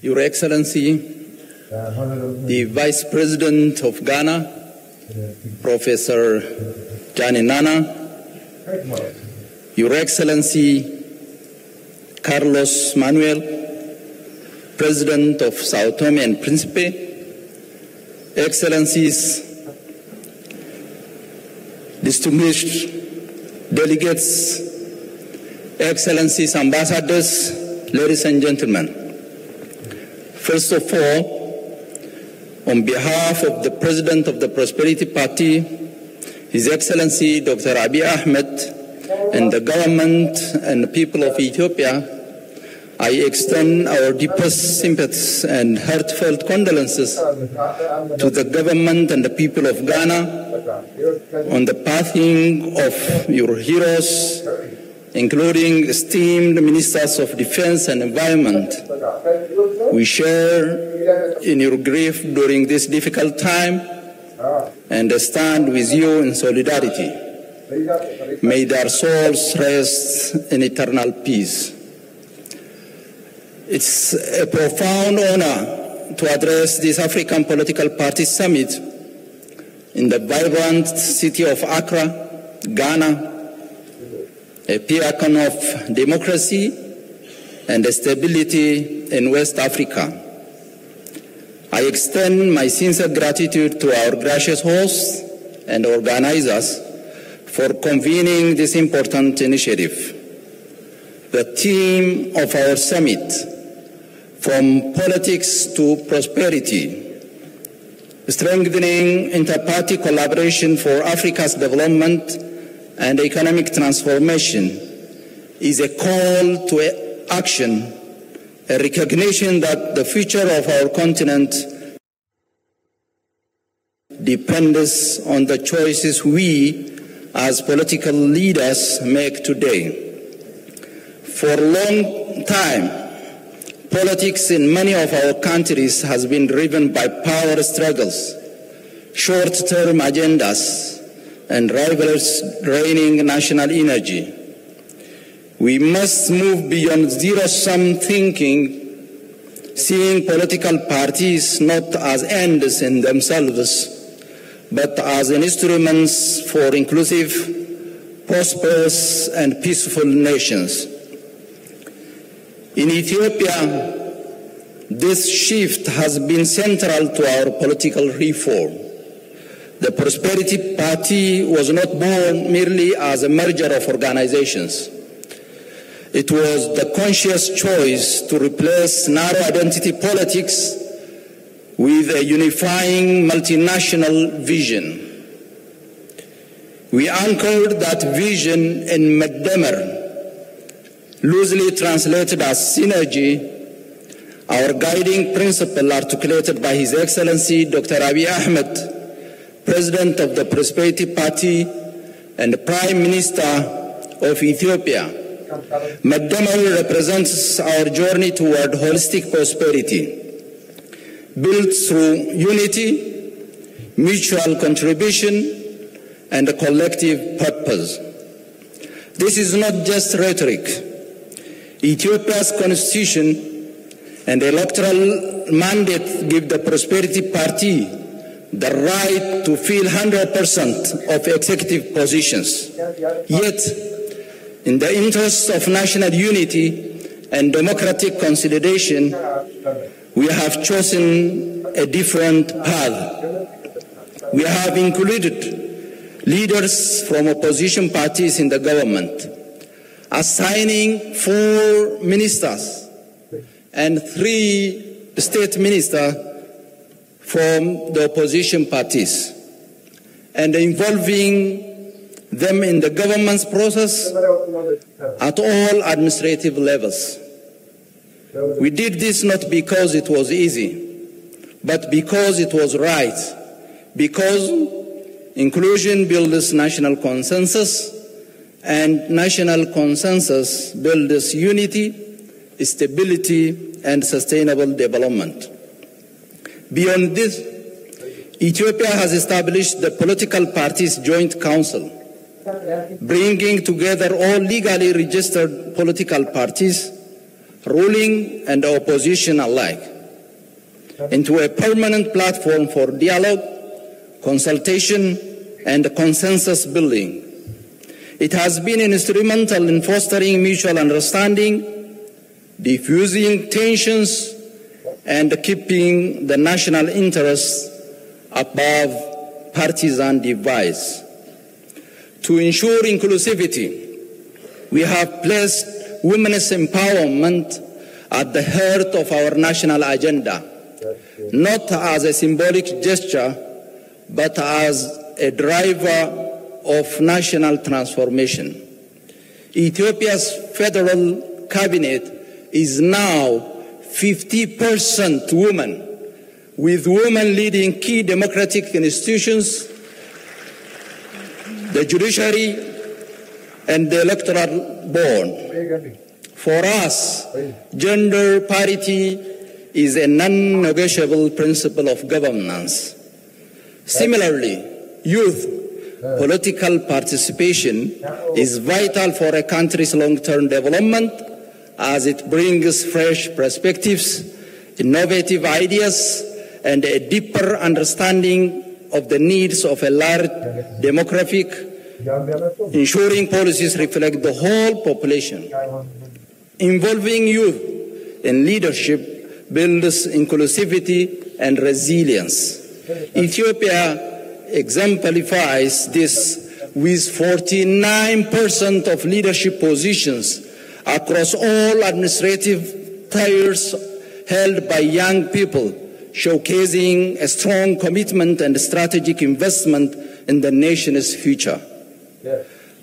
Your Excellency, the Vice President of Ghana, Professor Jani Nana, Your Excellency, Carlos Manuel, President of Sao Tome and Principe, Excellencies, distinguished delegates, Excellencies, Ambassadors, ladies and gentlemen. First of all, on behalf of the President of the Prosperity Party, His Excellency Dr. Abiy Ahmed, and the government and the people of Ethiopia, I extend our deepest sympathies and heartfelt condolences to the government and the people of Ghana on the passing of your heroes, including esteemed Ministers of Defense and Environment. We share in your grief during this difficult time and stand with you in solidarity. May their souls rest in eternal peace. It's a profound honor to address this African Political Party Summit in the vibrant city of Accra, Ghana, a beacon of democracy and stability in West Africa. I extend my sincere gratitude to our gracious hosts and organizers for convening this important initiative. The theme of our summit, from politics to prosperity, strengthening inter-party collaboration for Africa's development and economic transformation, is a call to action, a recognition that the future of our continent depends on the choices we as political leaders make today. For a long time, politics in many of our countries has been driven by power struggles, short-term agendas, and rivals draining national energy. We must move beyond zero-sum thinking, seeing political parties not as ends in themselves, but as instruments for inclusive, prosperous, and peaceful nations. In Ethiopia, this shift has been central to our political reform. The Prosperity Party was not born merely as a merger of organizations. It was the conscious choice to replace narrow identity politics with a unifying multinational vision. We anchored that vision in Meddemer, loosely translated as synergy, our guiding principle articulated by His Excellency Dr. Abiy Ahmed, President of the Prosperity Party and Prime Minister of Ethiopia. Meddemer represents our journey toward holistic prosperity, built through unity, mutual contribution, and a collective purpose. This is not just rhetoric. Ethiopia's constitution and electoral mandate give the Prosperity Party the right to fill 100% of executive positions. Yet, in the interest of national unity and democratic consolidation, we have chosen a different path. We have included leaders from opposition parties in the government, assigning 4 ministers and 3 state ministers from the opposition parties, and involving them in the government's process at all administrative levels. We did this not because it was easy, but because it was right, because inclusion builds national consensus, and national consensus builds unity, stability, and sustainable development. Beyond this, Ethiopia has established the Political Parties Joint Council, bringing together all legally registered political parties, ruling and opposition alike, into a permanent platform for dialogue, consultation, and consensus building. It has been instrumental in fostering mutual understanding, diffusing tensions, and keeping the national interests above partisan divides. To ensure inclusivity, we have placed women's empowerment at the heart of our national agenda, not as a symbolic gesture, but as a driver of national transformation. Ethiopia's federal cabinet is now 50% women, with women leading key democratic institutions, the judiciary, and the electoral board. For us, gender parity is a non-negotiable principle of governance. Similarly, youth political participation is vital for a country's long-term development, as it brings fresh perspectives, innovative ideas, and a deeper understanding of the needs of a large demographic, ensuring policies reflect the whole population. Involving youth in leadership builds inclusivity and resilience. Ethiopia exemplifies this with 49% of leadership positions across all administrative tiers held by young people, showcasing a strong commitment and strategic investment in the nation's future.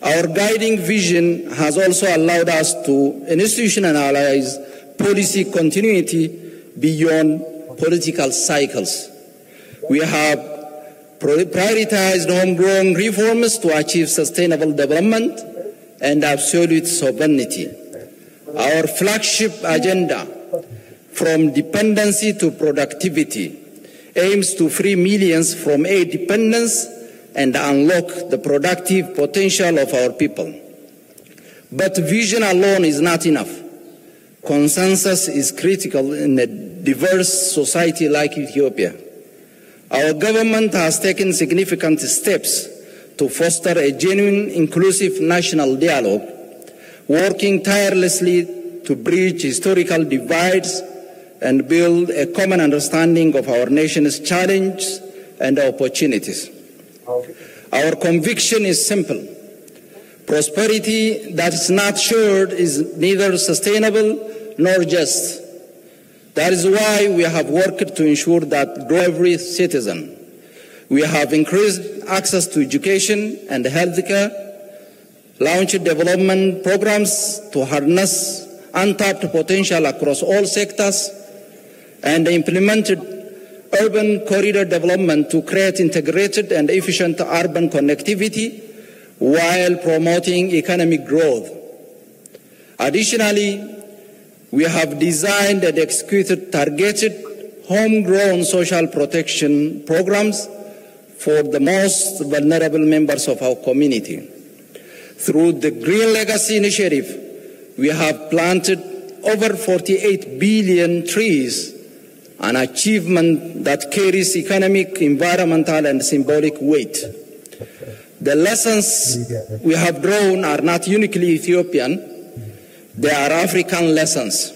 Our guiding vision has also allowed us to institutionalize policy continuity beyond political cycles. We have prioritized homegrown reforms to achieve sustainable development and absolute sovereignty. Our flagship agenda, From Dependency to Productivity, aims to free millions from aid dependence and unlock the productive potential of our people. But vision alone is not enough. Consensus is critical in a diverse society like Ethiopia. Our government has taken significant steps to foster a genuine, inclusive national dialogue, working tirelessly to bridge historical divides and build a common understanding of our nation's challenges and opportunities. Our conviction is simple. Prosperity that is not shared is neither sustainable nor just. That is why we have worked to ensure that every citizen. We have increased access to education and healthcare, launched development programs to harness untapped potential across all sectors, and implemented urban corridor development to create integrated and efficient urban connectivity while promoting economic growth. Additionally, we have designed and executed targeted homegrown social protection programs for the most vulnerable members of our community. Through the Green Legacy Initiative, we have planted over 48 billion trees, an achievement that carries economic, environmental, and symbolic weight. The lessons we have drawn are not uniquely Ethiopian, they are African lessons.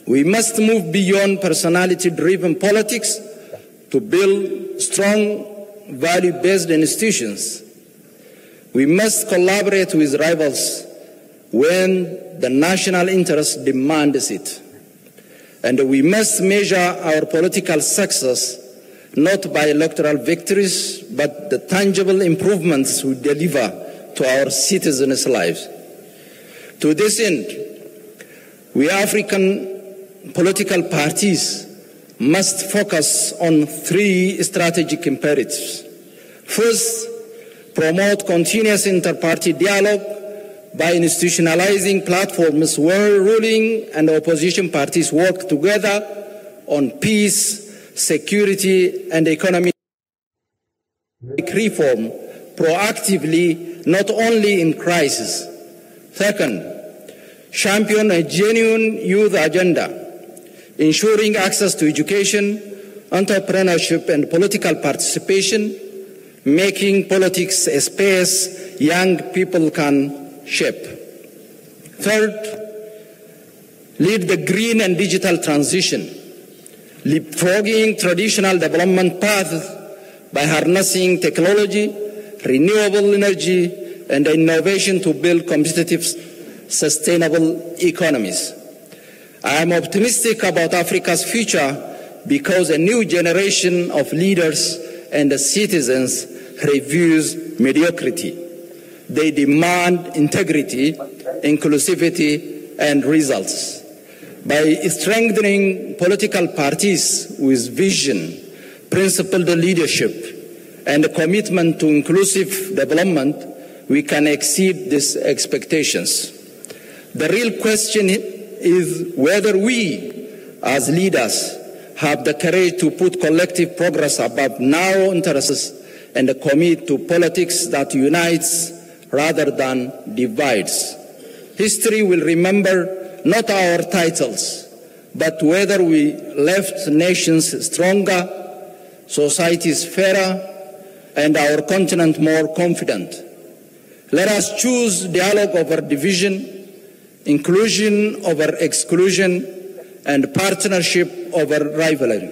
We must move beyond personality-driven politics to build strong, value-based institutions. We must collaborate with rivals when the national interest demands it. And we must measure our political success not by electoral victories, but the tangible improvements we deliver to our citizens' lives. To this end, we African political parties must focus on three strategic imperatives. First, promote continuous inter-party dialogue by institutionalizing platforms where ruling and opposition parties work together on peace, security, and economic reform proactively, not only in crisis. Second, champion a genuine youth agenda, ensuring access to education, entrepreneurship, and political participation, making politics a space young people can shape. Third, lead the green and digital transition, leapfrogging traditional development paths by harnessing technology, renewable energy, and innovation to build competitive, sustainable economies. I am optimistic about Africa's future because a new generation of leaders and citizens refuse mediocrity. They demand integrity, inclusivity, and results. By strengthening political parties with vision, principled leadership, and a commitment to inclusive development, we can exceed these expectations. The real question is whether we, as leaders, have the courage to put collective progress above narrow interests and commit to politics that unites rather than divides. History will remember not our titles, but whether we left nations stronger, societies fairer, and our continent more confident. Let us choose dialogue over division, inclusion over exclusion, and partnership over rivalry.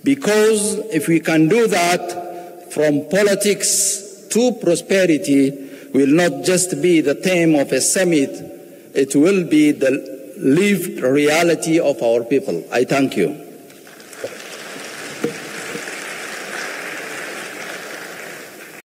Because if we can do that, from politics to prosperity will not just be the theme of a summit, it will be the lived reality of our people. I thank you.